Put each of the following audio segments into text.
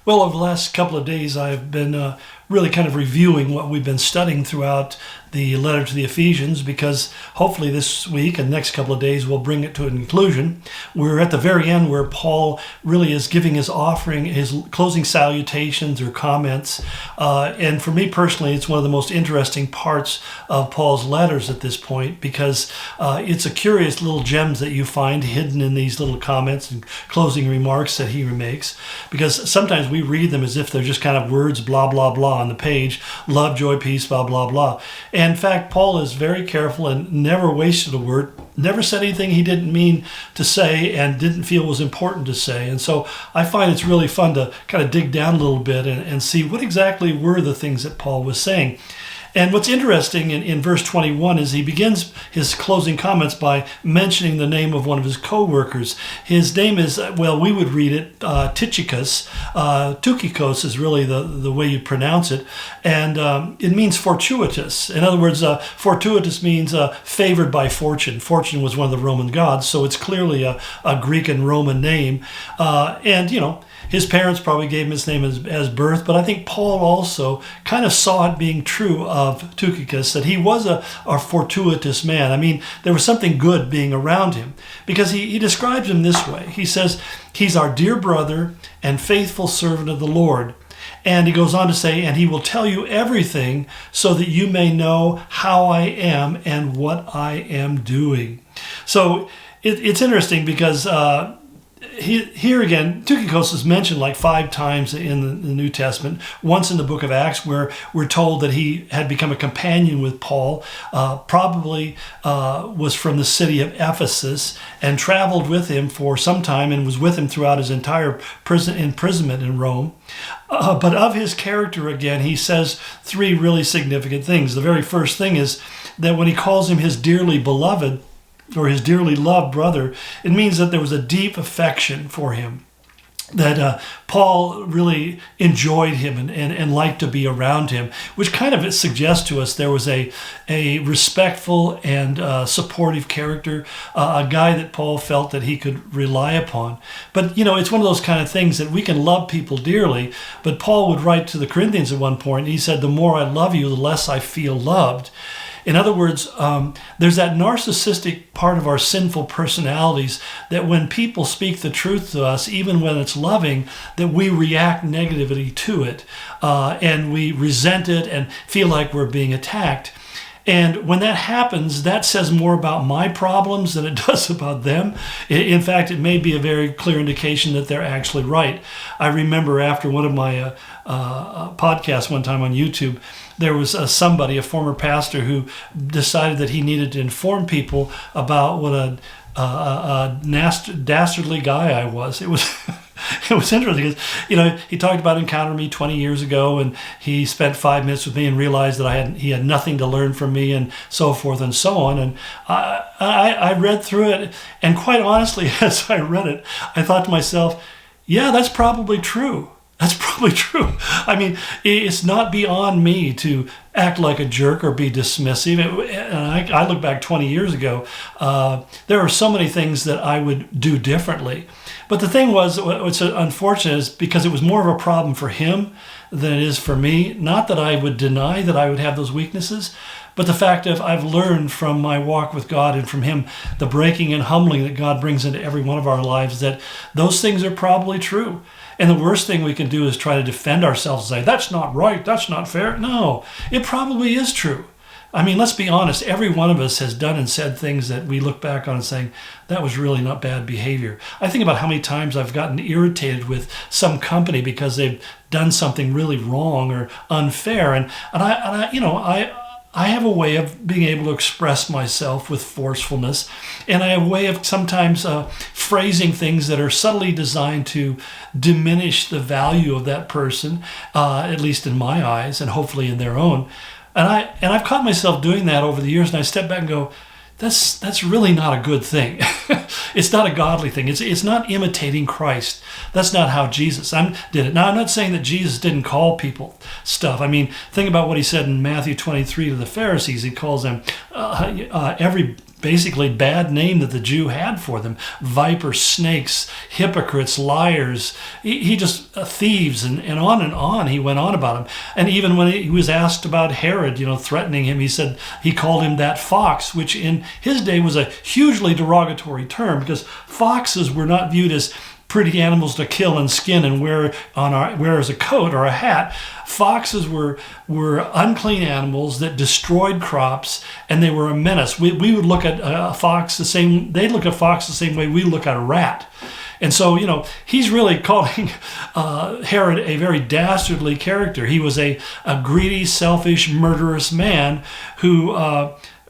Well, over the last couple of days, I've been really kind of reviewing what we've been studying throughout the letter to the Ephesians, because hopefully this week and next couple of days we'll bring it to a conclusion. We're at the very end where Paul really is giving his offering, his closing salutations or comments. And for me personally, it's one of the most interesting parts of Paul's letters at this point, because it's a curious little gems that you find hidden in these little comments and closing remarks that he makes. Because sometimes we read them as if they're just kind of words, blah, blah, blah on the page, love, joy, peace, blah, blah, blah. And in fact, Paul is very careful and never wasted a word, never said anything he didn't mean to say and didn't feel was important to say. And so I find it's really fun to kind of dig down a little bit and see what exactly were the things that Paul was saying. And what's interesting in verse 21 is he begins his closing comments by mentioning the name of one of his co-workers. His name is, well, we would read it, Tukikos. Tukikos is really the way you pronounce it. And it means fortuitous. In other words, fortuitous means favored by fortune. Fortune was one of the Roman gods, so it's clearly a Greek and Roman name. And, you know, his parents probably gave him his name as birth, but I think Paul also kind of saw it being true of Tukikos, that he was a fortuitous man. I mean, there was something good being around him, because he describes him this way. He says, he's our dear brother and faithful servant of the Lord. And he goes on to say, and he will tell you everything so that you may know how I am and what I am doing. So it's interesting because here again, Tukikos is mentioned like 5 times in the New Testament. Once in the book of Acts, where we're told that he had become a companion with Paul, probably was from the city of Ephesus, and traveled with him for some time and was with him throughout his entire imprisonment in Rome. But of his character, again, he says 3 really significant things. The very first thing is that when he calls him his dearly beloved, or his dearly loved brother, it means that there was a deep affection for him, that Paul really enjoyed him and liked to be around him, which kind of suggests to us there was a respectful and supportive character, a guy that Paul felt that he could rely upon. But, you know, it's one of those kind of things that we can love people dearly, but Paul would write to the Corinthians at one point, he said, the more I love you, the less I feel loved. In other words, there's that narcissistic part of our sinful personalities that when people speak the truth to us, even when it's loving, that we react negatively to it, and we resent it and feel like we're being attacked. And when that happens, that says more about my problems than it does about them. In fact, it may be a very clear indication that they're actually right. I remember after one of my podcasts one time on YouTube, there was somebody, a former pastor, who decided that he needed to inform people about what a dastardly guy I was. It was it was interesting because, you know, he talked about encountering me 20 years ago, and he spent 5 minutes with me and realized that he had nothing to learn from me, and so forth and so on. And I read through it, and quite honestly, as I read it, I thought to myself, yeah, that's probably true. That's probably true. I mean, it's not beyond me to act like a jerk or be dismissive. And I look back 20 years ago, there are so many things that I would do differently. But the thing was, what's unfortunate is because it was more of a problem for him than it is for me. Not that I would deny that I would have those weaknesses, but the fact of I've learned from my walk with God and from him, the breaking and humbling that God brings into every one of our lives, that those things are probably true. And the worst thing we can do is try to defend ourselves and say, that's not right, that's not fair. No, it probably is true. I mean, let's be honest. Every one of us has done and said things that we look back on and saying, that was really not bad behavior. I think about how many times I've gotten irritated with some company because they've done something really wrong or unfair. And I have a way of being able to express myself with forcefulness, and I have a way of sometimes phrasing things that are subtly designed to diminish the value of that person, at least in my eyes, and hopefully in their own. And I've caught myself doing that over the years, and I step back and go, that's really not a good thing. It's not a godly thing. It's not imitating Christ. That's not how Jesus did it. Now, I'm not saying that Jesus didn't call people stuff. I mean, think about what he said in Matthew 23 to the Pharisees. He calls them every basically bad name that the Jew had for them: vipers, snakes, hypocrites, liars. He just thieves, and on he went on about them. And even when he was asked about Herod, threatening him, he called him that fox, which in his day was a hugely derogatory term, because foxes were not viewed as pretty animals to kill and skin and wear as a coat or a hat. Foxes were unclean animals that destroyed crops, and they were a menace. We would look at a fox they'd look at fox the same way we look at a rat. And so, he's really calling Herod a very dastardly character. He was a greedy, selfish, murderous man who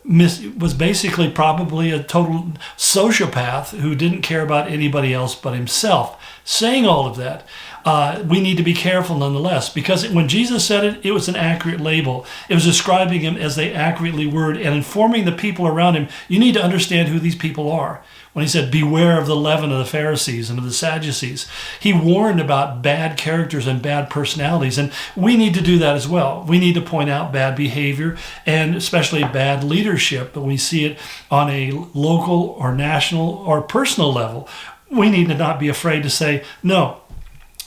was basically probably a total sociopath who didn't care about anybody else but himself. Saying all of that, we need to be careful nonetheless, because when Jesus said it, it was an accurate label. It was describing him as they accurately word and informing the people around him. You need to understand who these people are. When he said, beware of the leaven of the Pharisees and of the Sadducees, he warned about bad characters and bad personalities. And we need to do that as well. We need to point out bad behavior and especially bad leadership. But we see it on a local or national or personal level. We need to not be afraid to say, no,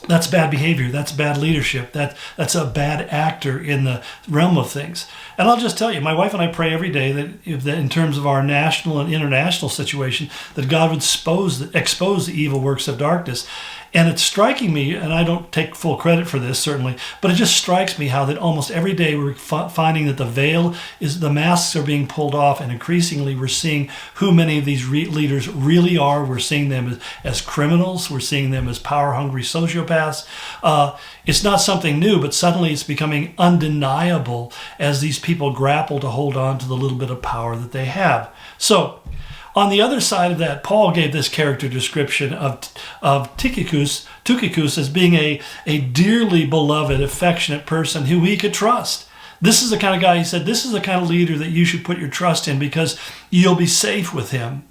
that's bad behavior. That's bad leadership. That's a bad actor in the realm of things. And I'll just tell you, my wife and I pray every day that in terms of our national and international situation, that God would expose the evil works of darkness. And it's striking me, and I don't take full credit for this, certainly, but it just strikes me how that almost every day we're finding that the masks are being pulled off, and increasingly we're seeing who many of these leaders really are. We're seeing them as criminals. We're seeing them as power-hungry sociopaths. It's not something new, but suddenly it's becoming undeniable as these people grapple to hold on to the little bit of power that they have. So, on the other side of that, Paul gave this character description of Tukikos as being a dearly beloved, affectionate person who he could trust. This is the kind of guy, he said, this is the kind of leader that you should put your trust in because you'll be safe with him.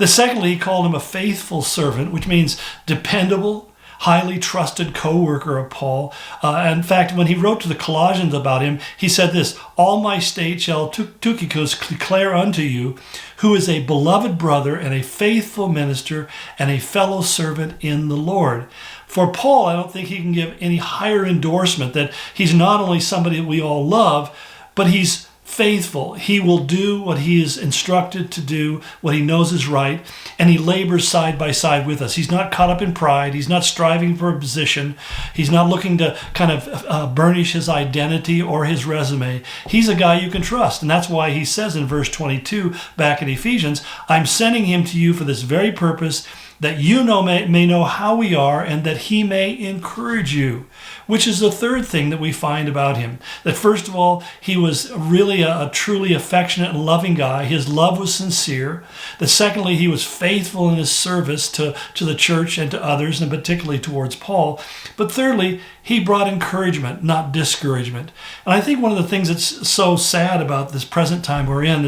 Secondly, he called him a faithful servant, which means dependable, highly trusted co-worker of Paul. In fact, when he wrote to the Colossians about him, he said this: all my state shall Tukikos declare unto you, who is a beloved brother and a faithful minister and a fellow servant in the Lord. For Paul, I don't think he can give any higher endorsement that he's not only somebody that we all love, but he's faithful. He will do what he is instructed to do, what he knows is right, and he labors side by side with us. He's not caught up in pride. He's not striving for a position. He's not looking to kind of burnish his identity or his resume. He's a guy you can trust, and that's why he says in verse 22 back in Ephesians, I'm sending him to you for this very purpose, that you may know how we are, and that he may encourage you, which is the third thing that we find about him. That first of all, he was really a truly affectionate and loving guy. His love was sincere. That secondly, he was faithful in his service to the church and to others, and particularly towards Paul. But thirdly, he brought encouragement, not discouragement. And I think one of the things that's so sad about this present time we're in,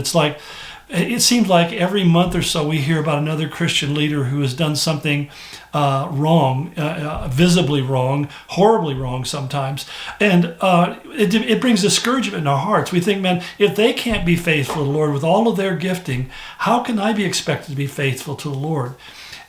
it seems like every month or so we hear about another Christian leader who has done something wrong, visibly wrong, horribly wrong sometimes. And it brings discouragement in our hearts. We think, man, if they can't be faithful to the Lord with all of their gifting, how can I be expected to be faithful to the Lord?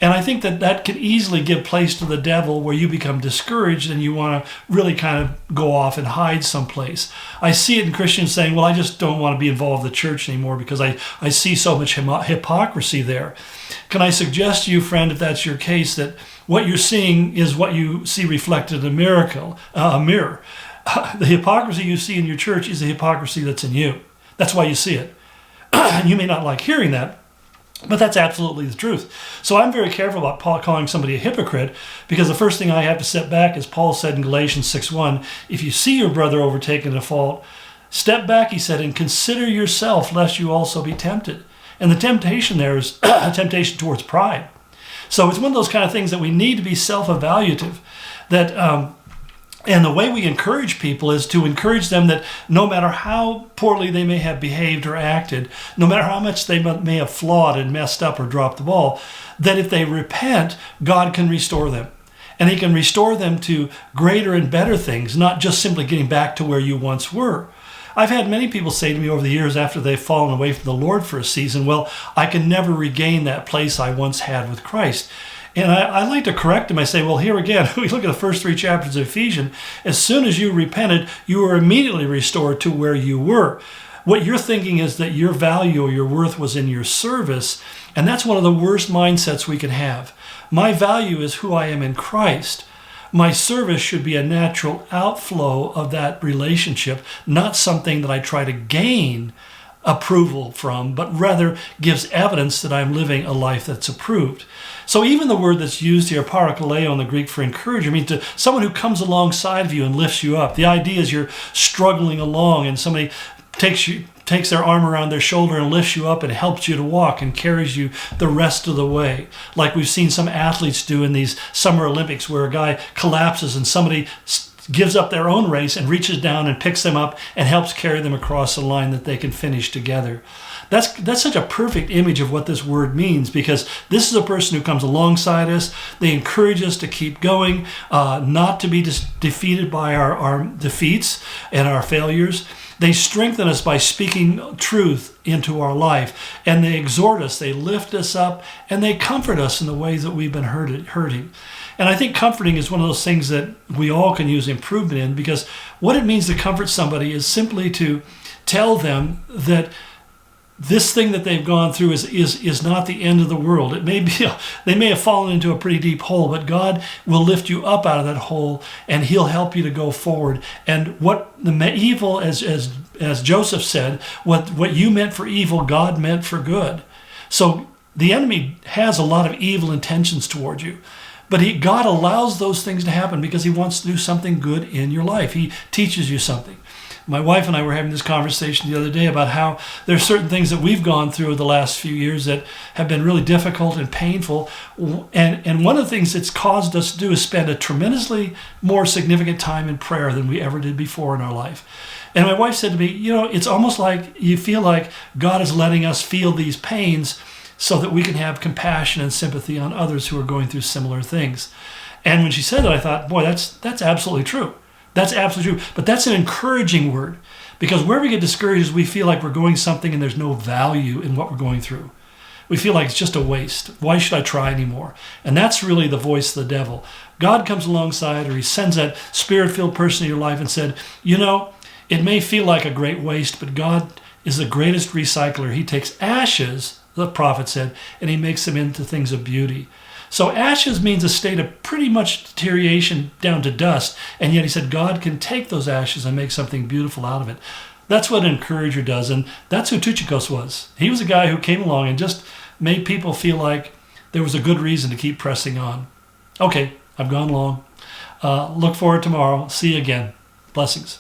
And I think that can easily give place to the devil, where you become discouraged and you want to really kind of go off and hide someplace. I see it in Christians saying, well, I just don't want to be involved in the church anymore because I see so much hypocrisy there. Can I suggest to you, friend, if that's your case, that what you're seeing is what you see reflected in a mirror. The hypocrisy you see in your church is the hypocrisy that's in you. That's why you see it. You may not like hearing that, but that's absolutely the truth. So I'm very careful about Paul calling somebody a hypocrite, because the first thing I have to step back, as Paul said in Galatians 6:1, if you see your brother overtaken in a fault, step back, he said, and consider yourself, lest you also be tempted. And the temptation there is a temptation towards pride. So it's one of those kind of things that we need to be self-evaluative, and the way we encourage people is to encourage them that no matter how poorly they may have behaved or acted, no matter how much they may have flawed and messed up or dropped the ball, that if they repent, God can restore them. And he can restore them to greater and better things, not just simply getting back to where you once were. I've had many people say to me over the years after they've fallen away from the Lord for a season, well, I can never regain that place I once had with Christ. And I like to correct them. I say, well, here again, we look at the first 3 chapters of Ephesians. As soon as you repented, you were immediately restored to where you were. What you're thinking is that your value or your worth was in your service, and that's one of the worst mindsets we can have. My value is who I am in Christ. My service should be a natural outflow of that relationship, not something that I try to gain approval from, but rather gives evidence that I'm living a life that's approved. So even the word that's used here, parakaleo in the Greek for encourager, means to someone who comes alongside of you and lifts you up. The idea is you're struggling along and somebody takes their arm around their shoulder and lifts you up and helps you to walk and carries you the rest of the way. Like we've seen some athletes do in these Summer Olympics where a guy collapses and somebody gives up their own race and reaches down and picks them up and helps carry them across the line that they can finish together. That's such a perfect image of what this word means, because this is a person who comes alongside us. They encourage us to keep going, not to be defeated by our defeats and our failures. They strengthen us by speaking truth into our life, and they exhort us, they lift us up, and they comfort us in the ways that we've been hurting. And I think comforting is one of those things that we all can use improvement in, because what it means to comfort somebody is simply to tell them that this thing that they've gone through is not the end of the world. It may be they may have fallen into a pretty deep hole, but God will lift you up out of that hole, and He'll help you to go forward. And what the evil, as Joseph said, what you meant for evil, God meant for good. So the enemy has a lot of evil intentions toward you, but God allows those things to happen because He wants to do something good in your life. He teaches you something. My wife and I were having this conversation the other day about how there's certain things that we've gone through the last few years that have been really difficult and painful. And one of the things it's caused us to do is spend a tremendously more significant time in prayer than we ever did before in our life. And my wife said to me, it's almost like you feel like God is letting us feel these pains so that we can have compassion and sympathy on others who are going through similar things. And when she said that, I thought, boy, that's absolutely true. That's absolutely true. But that's an encouraging word, because where we get discouraged is we feel like we're going something and there's no value in what we're going through. We feel like it's just a waste. Why should I try anymore? And that's really the voice of the devil. God comes alongside, or He sends that spirit-filled person in your life and said, it may feel like a great waste, but God is the greatest recycler. He takes ashes, the prophet said, and He makes them into things of beauty. So ashes means a state of pretty much deterioration down to dust, and yet He said God can take those ashes and make something beautiful out of it. That's what an encourager does, and that's who Tukikos was. He was a guy who came along and just made people feel like there was a good reason to keep pressing on. Okay, I've gone long. Look forward tomorrow. See you again. Blessings.